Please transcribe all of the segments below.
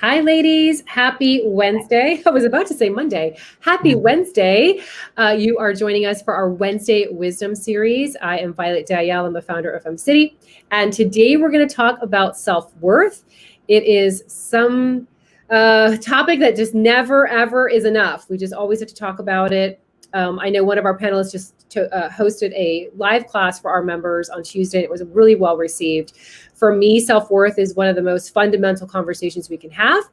Hi, ladies. Happy Wednesday. I was about to say Monday. Happy Wednesday. You are joining us for our Wednesday Wisdom Series. I am Violette de Ayala. I'm the founder of FemCity. And today we're going to talk about self-worth. It is some topic that just never, ever is enough. We just always have to talk about it. I know one of our panelists just hosted a live class for our members on Tuesday. It was really well received. For me, self-worth is one of the most fundamental conversations we can have.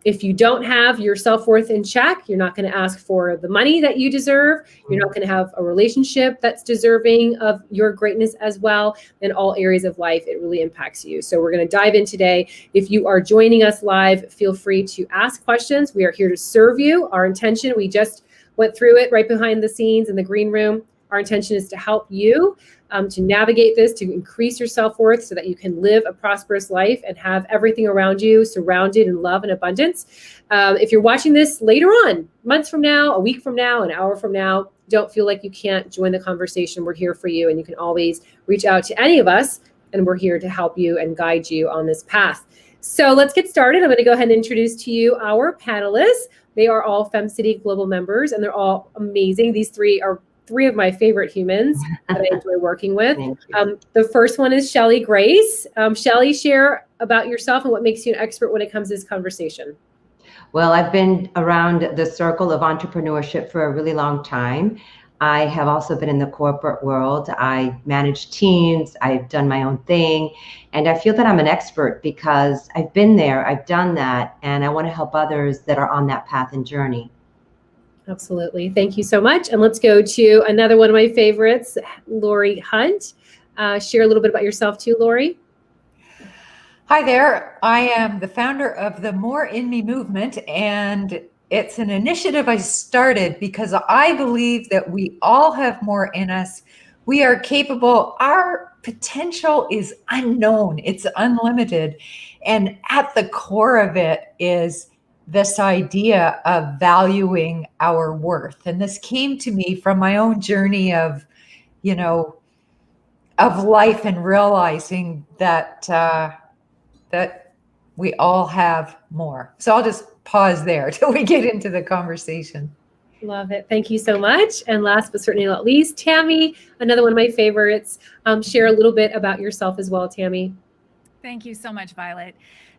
If you don't have your self-worth in check, you're not going to ask for the money that you deserve. You're not going to have a relationship that's deserving of your greatness as well. In all areas of life, it really impacts you. So we're going to dive in today. If you are joining us live, feel free to ask questions. We are here to serve you. Our intention, we just went through it right behind the scenes in the green room. Our intention is to help you to navigate this, to increase your self-worth so that you can live a prosperous life and have everything around you surrounded in love and abundance. If you're watching this later on, months from now, a week from now, an hour from now, don't feel like you can't join the conversation. We're here for you, and you can always reach out to any of us, and we're here to help you and guide you on this path. So let's get started. I'm going to go ahead and introduce to you our panelists. They are all FemCity Global members, and they're all amazing. These three are three of my favorite humans that I enjoy working with. The first one is Cheli Grace. Cheli, share about yourself and what makes you an expert when it comes to this conversation. Well, I've been around the circle of entrepreneurship for a really long time. I have also been in the corporate world. I manage teams. I've done my own thing. And I feel that I'm an expert because I've been there, I've done that, and I want to help others that are on that path and journey. Absolutely. Thank you so much. And let's go to another one of my favorites, Laurie Hunt. Share a little bit about yourself too, Laurie. Hi there. I am the founder of the More In Me movement, and it's an initiative I started because I believe that we all have more in us. We are capable. Our potential is unknown. It's unlimited. And at the core of it is this idea of valuing our worth. And this came to me from my own journey of life and realizing that that we all have more. So I'll just pause there till we get into the conversation. Love it. Thank you so much. And last but certainly not least, Tammey, another one of my favorites. Share a little bit about yourself as well, Tammey. Thank you so much, Violet.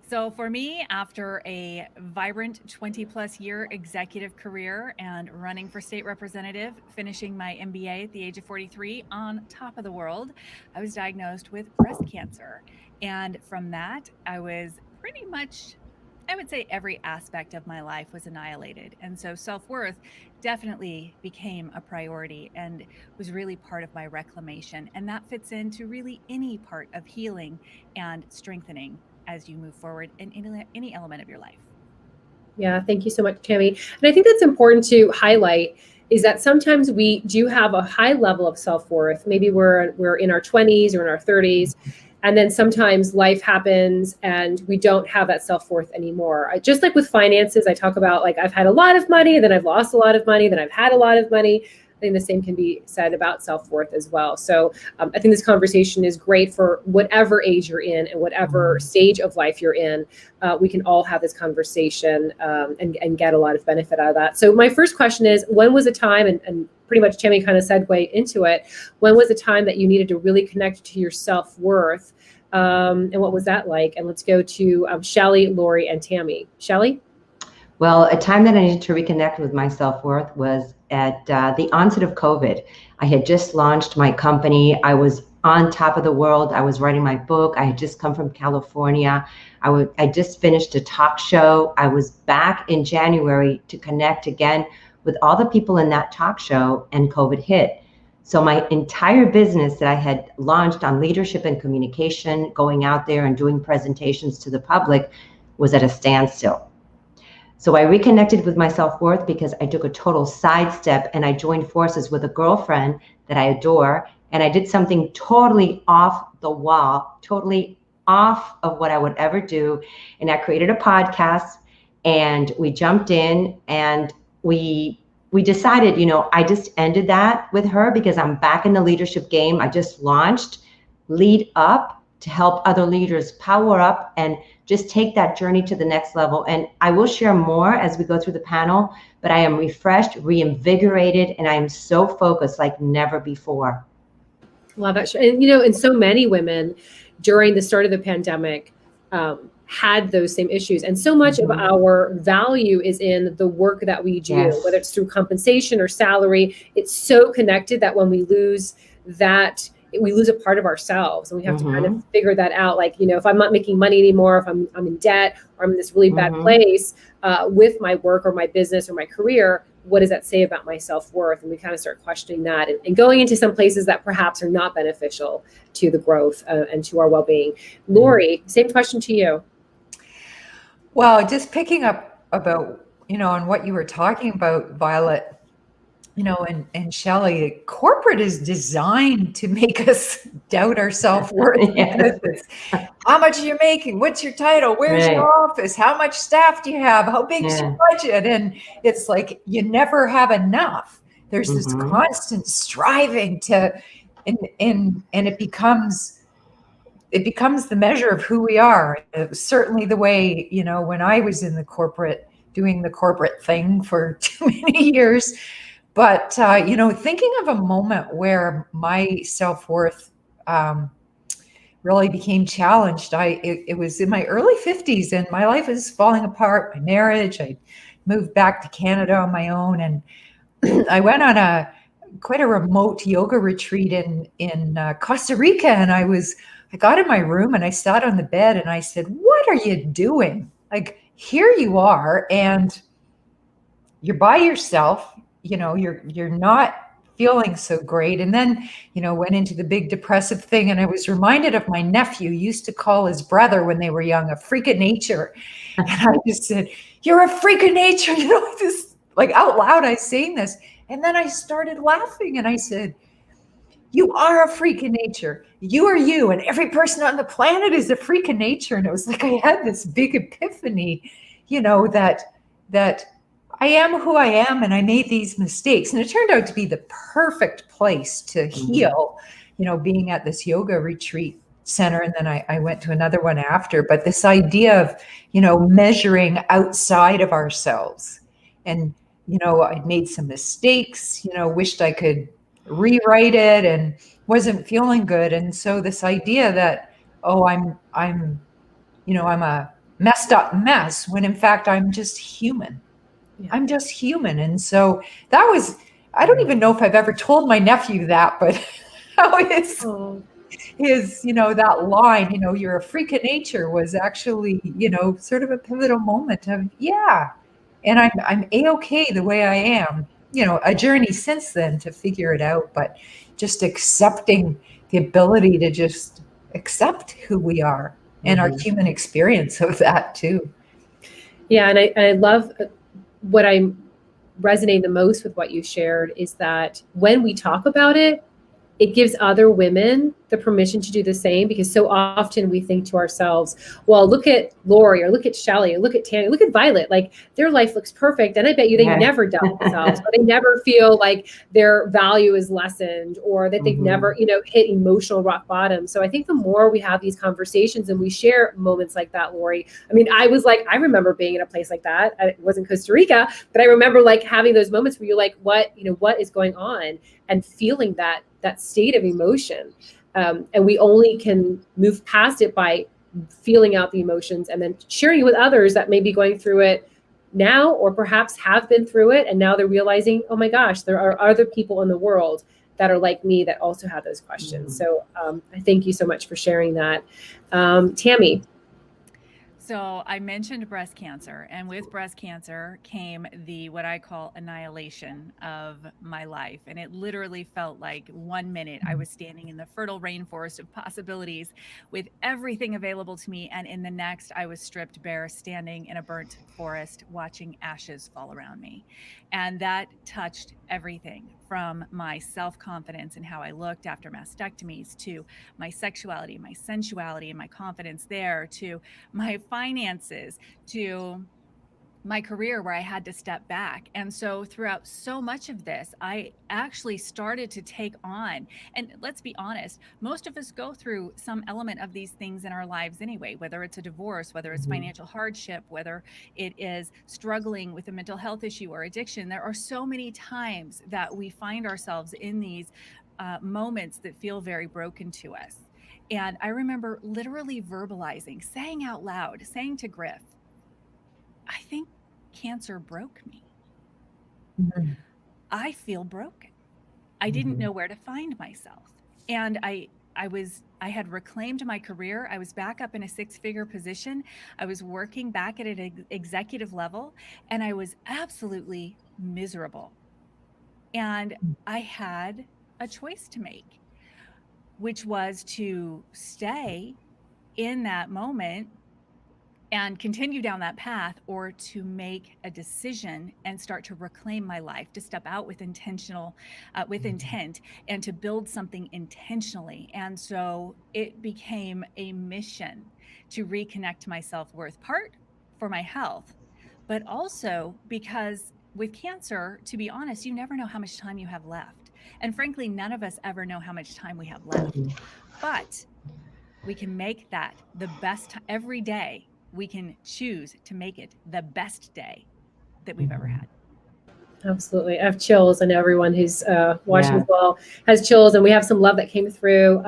So for me, after a vibrant 20+ year executive career and running for state representative, finishing my MBA at the age of 43 on top of the world, I was diagnosed with breast cancer. And from that, I was pretty much, I would say every aspect of my life was annihilated. And so self-worth definitely became a priority and was really part of my reclamation. And that fits into really any part of healing and strengthening as you move forward in any element of your life. Yeah, thank you so much, Tammey. And I think that's important to highlight is that sometimes we do have a high level of self-worth. Maybe we're in our 20s or in our 30s. And then sometimes life happens and we don't have that self-worth anymore. Just like with finances, I talk about like I've had a lot of money, then I've lost a lot of money, then I've had a lot of money. I think the same can be said about self-worth as well. So I think this conversation is great for whatever age you're in and whatever stage of life you're in. We can all have this conversation and get a lot of benefit out of that. So my first question is, when was a time, and pretty much Tammey kind of segued into it, when was a time that you needed to really connect to your self-worth? And what was that like? And let's go to Cheli, Laurie, and Tammey. Cheli? Well, a time that I needed to reconnect with my self-worth was at the onset of COVID. I had just launched my company. I was on top of the world. I was writing my book. I had just come from California. I just finished a talk show. I was back in January to connect again with all the people in that talk show, and COVID hit. So my entire business that I had launched on leadership and communication, going out there and doing presentations to the public, was at a standstill. So I reconnected with my self-worth because I took a total sidestep and I joined forces with a girlfriend that I adore. And I did something totally off the wall, totally off of what I would ever do. And I created a podcast and we jumped in and we decided, I just ended that with her because I'm back in the leadership game. I just launched lead up to help other leaders power up and just take that journey to the next level. And I will share more as we go through the panel, but I am refreshed, reinvigorated, and I am so focused like never before. Love that. And, and so many women during the start of the pandemic had those same issues. And so much of our value is in the work that we do, whether it's through compensation or salary. It's so connected that when we lose that, we lose a part of ourselves, and we have to kind of figure that out. Like, if I'm not making money anymore, if I'm in debt, or I'm in this really bad place with my work or my business or my career, what does that say about my self-worth? And we kind of start questioning that and going into some places that perhaps are not beneficial to the growth and to our well-being. Laurie, same question to you. Well, just picking up about, on what you were talking about, Violet, and Cheli, corporate is designed to make us doubt our self-worth. How much are you making? What's your title? Where's your office? How much staff do you have? How big's your budget? And it's like, you never have enough. There's this constant striving to, and it becomes the measure of who we are. It was certainly the way, when I was in doing the corporate thing for too many years. But, thinking of a moment where my self-worth really became challenged, it was in my early 50s, and my life was falling apart, my marriage. I moved back to Canada on my own, and I went on quite a remote yoga retreat in Costa Rica. And I got in my room and I sat on the bed and I said, what are you doing? Like, here you are, and you're by yourself. You're not feeling so great. And then, went into the big depressive thing. And I was reminded of my nephew used to call his brother when they were young a freak of nature. And I just said, you're a freak of nature. Just like out loud, I was saying this. And then I started laughing and I said, you are a freak of nature. You are you. And every person on the planet is a freak of nature. And it was like I had this big epiphany, that I am who I am, and I made these mistakes. And it turned out to be the perfect place to heal, being at this yoga retreat center. And then I went to another one after. But this idea of, measuring outside of ourselves. And, I'd made some mistakes, wished I could rewrite it and wasn't feeling good. And so this idea that, I'm a messed up mess, when in fact I'm just human. I'm just human. And so that was, I don't even know if I've ever told my nephew that, but how his, that line, you're a freak of nature, was actually, sort of a pivotal moment of, and I'm A-okay the way I am, a journey since then to figure it out, but just accepting the ability to just accept who we are and our human experience of that too. Yeah. And I love what I'm resonating the most with what you shared is that when we talk about it, it gives other women the permission to do the same, because so often we think to ourselves, well, look at Laurie, or look at Cheli, or look at Tammey, look at Violet, like their life looks perfect. And I bet you they never doubt themselves, or they never feel like their value is lessened, or that they've never, hit emotional rock bottom. So I think the more we have these conversations and we share moments like that, Laurie, I mean, I remember being in a place like that. It wasn't Costa Rica, but I remember like having those moments where you're like, what is going on? And feeling that state of emotion. And we only can move past it by feeling out the emotions and then sharing it with others that may be going through it now, or perhaps have been through it. And now they're realizing, oh my gosh, there are other people in the world that are like me that also have those questions. So I thank you so much for sharing that. Tammey. So I mentioned breast cancer, and with breast cancer came what I call annihilation of my life. And it literally felt like 1 minute I was standing in the fertile rainforest of possibilities with everything available to me. And in the next, I was stripped bare, standing in a burnt forest, watching ashes fall around me. And that touched everything, from my self-confidence and how I looked after mastectomies, to my sexuality, my sensuality, and my confidence there, to my finances, to my career where I had to step back. And so throughout so much of this, I actually started to take on, and let's be honest, most of us go through some element of these things in our lives anyway, whether it's a divorce, whether it's financial hardship, whether it is struggling with a mental health issue or addiction. There are so many times that we find ourselves in these moments that feel very broken to us. And I remember literally verbalizing, saying out loud, saying to Griff, I think cancer broke me. I feel broken. I didn't know where to find myself. And I had reclaimed my career. I was back up in a 6-figure position. I was working back at an executive level, and I was absolutely miserable. And I had a choice to make, which was to stay in that moment and continue down that path, or to make a decision and start to reclaim my life, to step out with intent, and to build something intentionally. And so it became a mission to reconnect my self-worth, part for my health, but also because with cancer, to be honest, you never know how much time you have left. And frankly, none of us ever know how much time we have left, but we can make that the best every day. We can choose to make it the best day that we've ever had. Absolutely. I have chills, and everyone who's watching as well has chills, and we have some love that came through.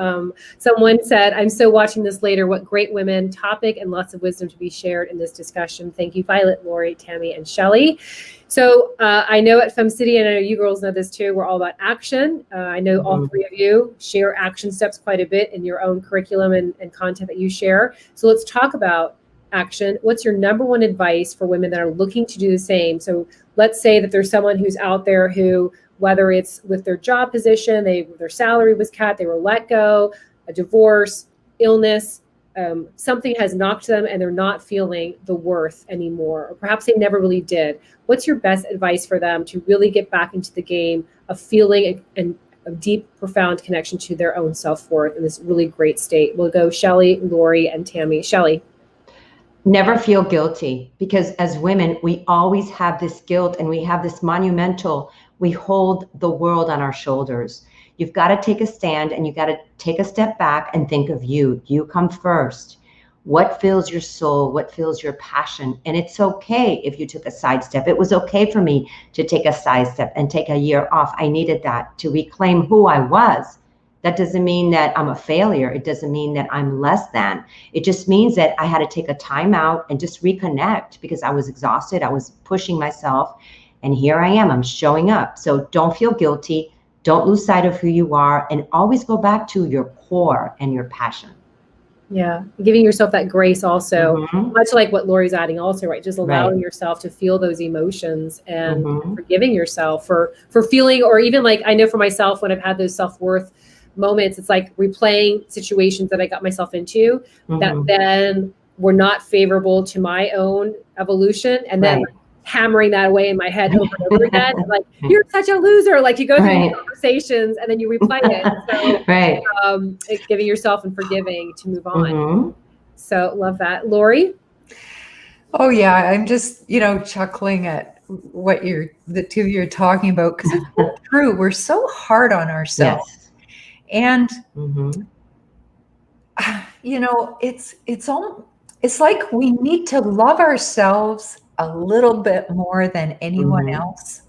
Someone said, I'm so watching this later. What great women topic, and lots of wisdom to be shared in this discussion. Thank you, Violet, Laurie, Tammey, and Cheli. So I know at FemCity, and I know you girls know this too, we're all about action. I know all three of you share action steps quite a bit in your own curriculum and content that you share. So let's talk about action. What's your number one advice for women that are looking to do the same? So let's say that there's someone who's out there who, whether it's with their job position, their salary was cut, they were let go, a divorce, illness, something has knocked them and they're not feeling the worth anymore, or perhaps they never really did. What's your best advice for them to really get back into the game of feeling a deep, profound connection to their own self-worth in this really great state? We'll go Cheli, Laurie, and Tammey. Cheli. Never feel guilty, because as women, we always have this guilt, and we have this monumental, we hold the world on our shoulders. You've got to take a stand, and you got to take a step back and think of you. You come first. What fills your soul? What fills your passion? And it's okay if you took a sidestep. It was okay for me to take a sidestep and take a year off. I needed that to reclaim who I was. That doesn't mean that I'm a failure. It doesn't mean that I'm less than. It just means that I had to take a time out and just reconnect, because I was exhausted. I was pushing myself, and here I am. I'm showing up. So don't feel guilty. Don't lose sight of who you are, and always go back to your core and your passion. Yeah. Giving yourself that grace also, much like what Laurie's adding also, right? Just allowing yourself to feel those emotions and forgiving yourself for feeling, or even like, I know for myself, when I've had those self-worth moments, it's like replaying situations that I got myself into that then were not favorable to my own evolution, and then hammering that away in my head over and over again. Like, you're such a loser. Like, you go through these conversations and then you replay it. So giving yourself and forgiving to move on. So love that. Laurie? Oh yeah, I'm just, chuckling at what the two of you are talking about, because it's so true. We're so hard on ourselves. And, it's like we need to love ourselves a little bit more than anyone else.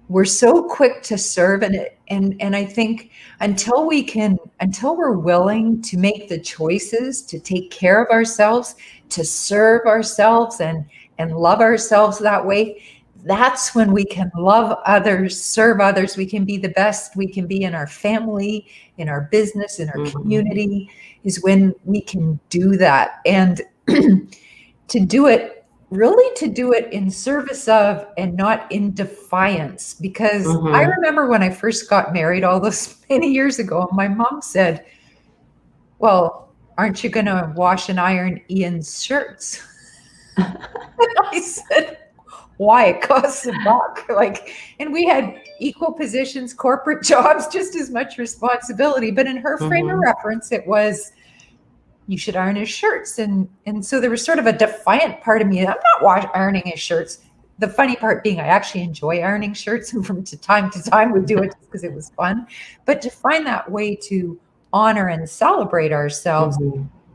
We're so quick to serve, and I think until we're willing to make the choices to take care of ourselves, to serve ourselves and love ourselves that way, that's when we can love others, serve others. We can be the best we can be in our family, in our business, in our community, is when we can do that. And to do it in service of, and not in defiance. Because I remember when I first got married all those many years ago, my mom said, well, aren't you going to wash and iron Ian's shirts? And I said, why? It costs a buck. And we had equal positions, corporate jobs, just as much responsibility. But in her frame of reference, it was, you should iron his shirts. And so there was sort of a defiant part of me. I'm not ironing his shirts. The funny part being I actually enjoy ironing shirts, and from time to time would do it just because it was fun. But to find that way to honor and celebrate ourselves,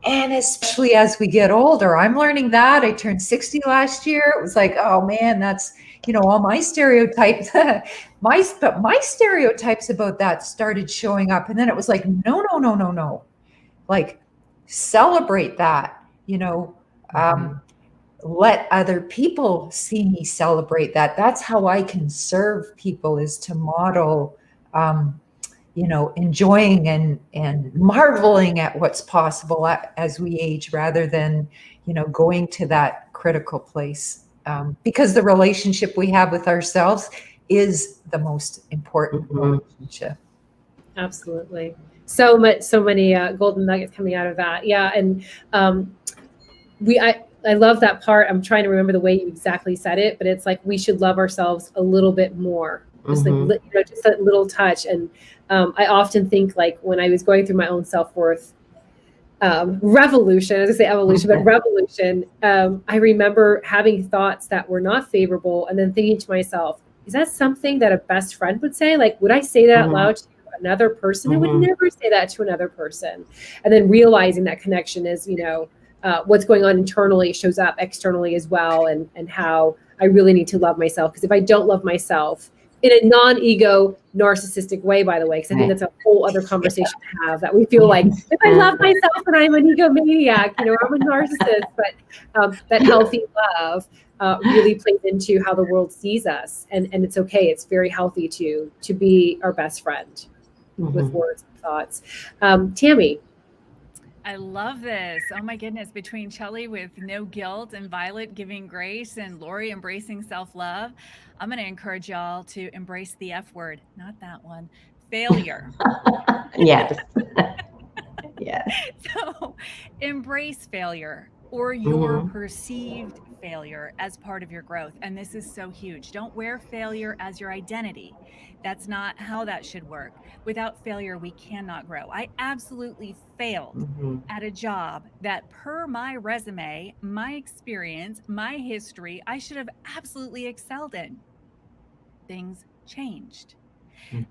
and especially as we get older, I'm learning that. I turned 60 last year. It was like, oh man, that's, all my stereotypes, my stereotypes about that started showing up. And then it was like, no. Like, celebrate that, let other people see me celebrate that. That's how I can serve people, is to model, enjoying and marveling at what's possible as we age, rather than, going to that critical place. Because the relationship we have with ourselves is the most important relationship. Absolutely. So many golden nuggets coming out of that. Yeah. And I love that part. I'm trying to remember the way you exactly said it, but it's like, we should love ourselves a little bit more. Just just that little touch. And I often think, like, when I was going through my own self-worth revolution, I was gonna say evolution, but revolution, I remember having thoughts that were not favorable, and then thinking to myself, is that something that a best friend would say? Like, would I say that out loud to another person? I would never say that to another person. And then realizing that connection is, what's going on internally shows up externally as well, and how I really need to love myself. Because if I don't love myself in a non-ego narcissistic way, by the way, because I think that's a whole other conversation to have, that we feel like, if I love myself and I'm an egomaniac, I'm a narcissist, but that healthy love really plays into how the world sees us. And it's okay. It's very healthy to be our best friend with words and thoughts. Tammey. I love this. Oh my goodness. Between Cheli with no guilt, and Violet giving grace, and Laurie embracing self-love, I'm going to encourage y'all to embrace the F word, not that one, failure. Yes. Yes. So embrace failure, or your perceived failure, as part of your growth. And this is so huge. Don't wear failure as your identity. That's not how that should work. Without failure, we cannot grow. I absolutely failed at a job that, per my resume, my experience, my history, I should have absolutely excelled in. Things changed.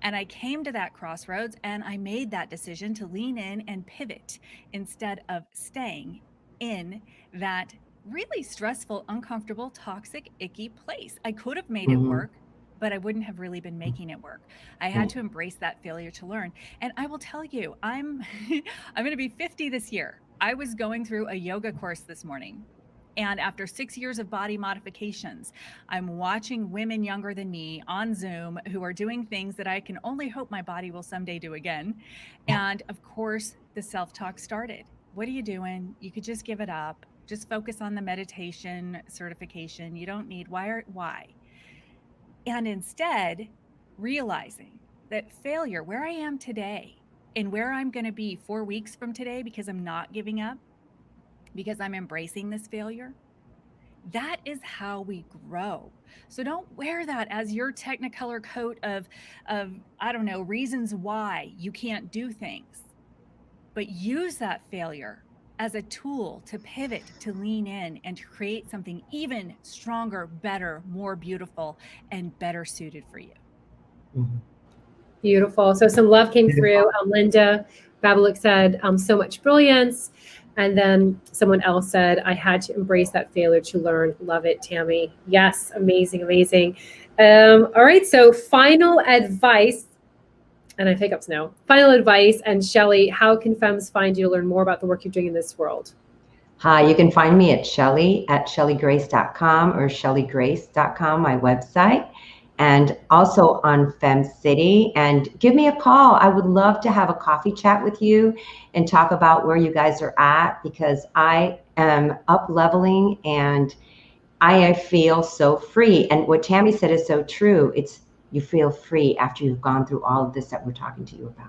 And I came to that crossroads, and I made that decision to lean in and pivot, instead of staying in that really stressful, uncomfortable, toxic, icky place. I could have made it work, but I wouldn't have really been making it work. I had to embrace that failure to learn. And I will tell you, I'm going to be 50 this year. I was going through a yoga course this morning. And after 6 years of body modifications, I'm watching women younger than me on Zoom who are doing things that I can only hope my body will someday do again. And of course, the self-talk started. What are you doing? You could just give it up. Just focus on the meditation certification. You don't need why. And instead, realizing that failure, where I am today and where I'm going to be 4 weeks from today, because I'm not giving up, because I'm embracing this failure, that is how we grow. So don't wear that as your technicolor coat of I don't know, reasons why you can't do things, but use that failure as a tool to pivot, to lean in, and to create something even stronger, better, more beautiful, and better suited for you. Beautiful. So some love came through. Linda Babalik said, so much brilliance. And then someone else said, I had to embrace that failure to learn. Love it, Tammey. Yes, amazing, amazing. All right, so final advice, and I have hiccups now. Final advice, and Cheli, how can femmes find you to learn more about the work you're doing in this world? Hi, you can find me at cheligrace.com or cheligrace.com, my website, and also on FemCity. And give me a call. I would love to have a coffee chat with you and talk about where you guys are at, because I am up leveling and I feel so free. And what Tammey said is so true. You feel free after you've gone through all of this that we're talking to you about.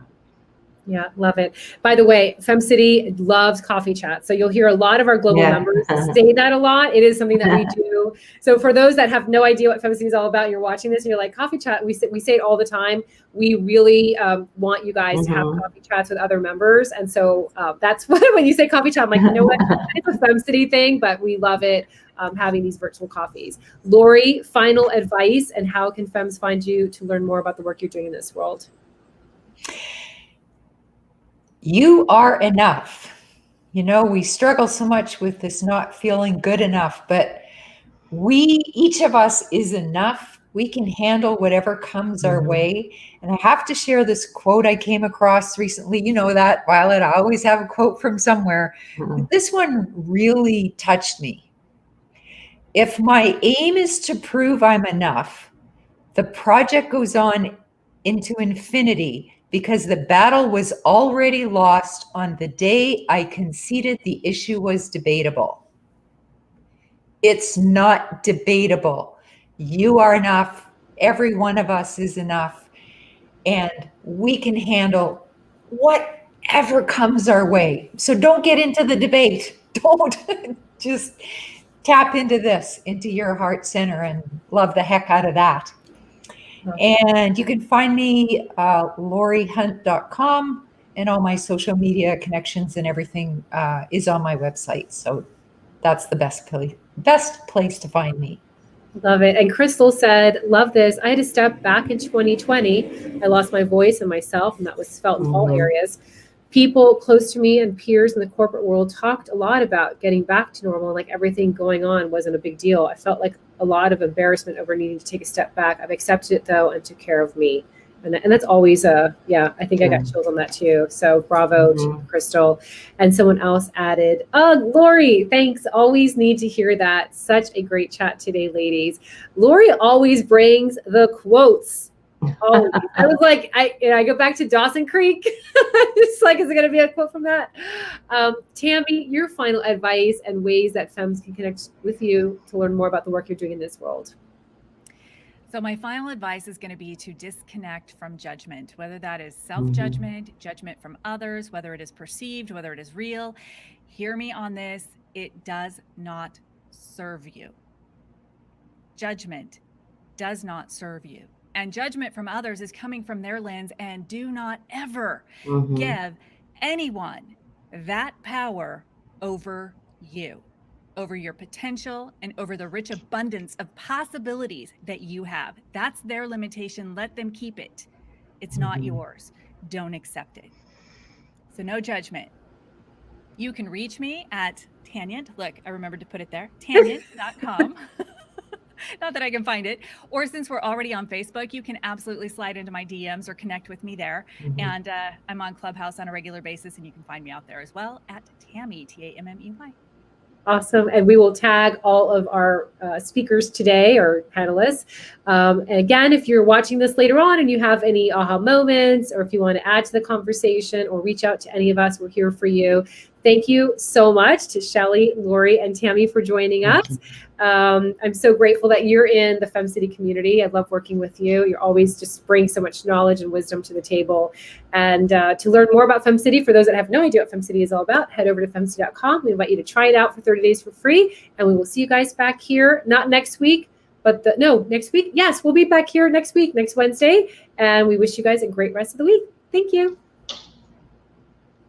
Yeah, love it. By the way, FemCity loves coffee chat. So you'll hear a lot of our global members say that a lot. It is something that we do. So for those that have no idea what FemCity is all about, you're watching this and you're like, coffee chat, we say it all the time. We really want you guys to have coffee chats with other members. And so that's what, when you say coffee chat, I'm like, you know what? It's a FemCity thing, but we love it, having these virtual coffees. Laurie, final advice, and how can Fems find you to learn more about the work you're doing in this world? You are enough. You know, we struggle so much with this not feeling good enough, but each of us is enough. We can handle whatever comes our way. And I have to share this quote I came across recently. You know that, Violet, I always have a quote from somewhere. This one really touched me. If my aim is to prove I'm enough, the project goes on into infinity, because the battle was already lost on the day I conceded the issue was debatable. It's not debatable. You are enough. Every one of us is enough. And we can handle whatever comes our way. So don't get into the debate. Don't. Just tap into this, into your heart center, and love the heck out of that. And you can find me lauriehunt.com, and all my social media connections and everything is on my website. So that's the best place to find me. Love it. And Crystal said, love this. I had to step back in 2020. I lost my voice and myself, and that was felt in all areas. People close to me and peers in the corporate world talked a lot about getting back to normal, like everything going on wasn't a big deal. I felt like a lot of embarrassment over needing to take a step back. I've accepted it though and took care of me. And that's always I think I got chills on that too. So bravo to Crystal. And someone else added, oh, Laurie, thanks. Always need to hear that. Such a great chat today, ladies. Laurie always brings the quotes. Oh, I was like, I go back to Dawson Creek. It's like, is it going to be a quote from that? Tammey, your final advice and ways that Fems can connect with you to learn more about the work you're doing in this world. So my final advice is going to be to disconnect from judgment, whether that is self-judgment, judgment from others, whether it is perceived, whether it is real. Hear me on this. It does not serve you. Judgment does not serve you. And judgment from others is coming from their lens, and do not ever give anyone that power over you, over your potential, and over the rich abundance of possibilities that you have. That's their limitation. Let them keep it. It's not yours. Don't accept it. So no judgment. You can reach me at Tanyant. Look, I remembered to put it there. Tanyant.com. Not that I can find it. Or since we're already on Facebook, you can absolutely slide into my DMs or connect with me there. And I'm on Clubhouse on a regular basis, and you can find me out there as well at Tammey, Tammey. Awesome. And we will tag all of our speakers today, or panelists. And again, if you're watching this later on and you have any aha moments, or if you want to add to the conversation or reach out to any of us, we're here for you. Thank you so much to Cheli, Laurie, and Tammey for joining us. I'm so grateful that you're in the FemCity community. I love working with you. You're always just bring so much knowledge and wisdom to the table. And to learn more about FemCity, for those that have no idea what FemCity is all about, head over to FemCity.com. We invite you to try it out for 30 days for free. And we will see you guys back here, not next week, but next week. Yes, we'll be back here next week, next Wednesday. And we wish you guys a great rest of the week. Thank you.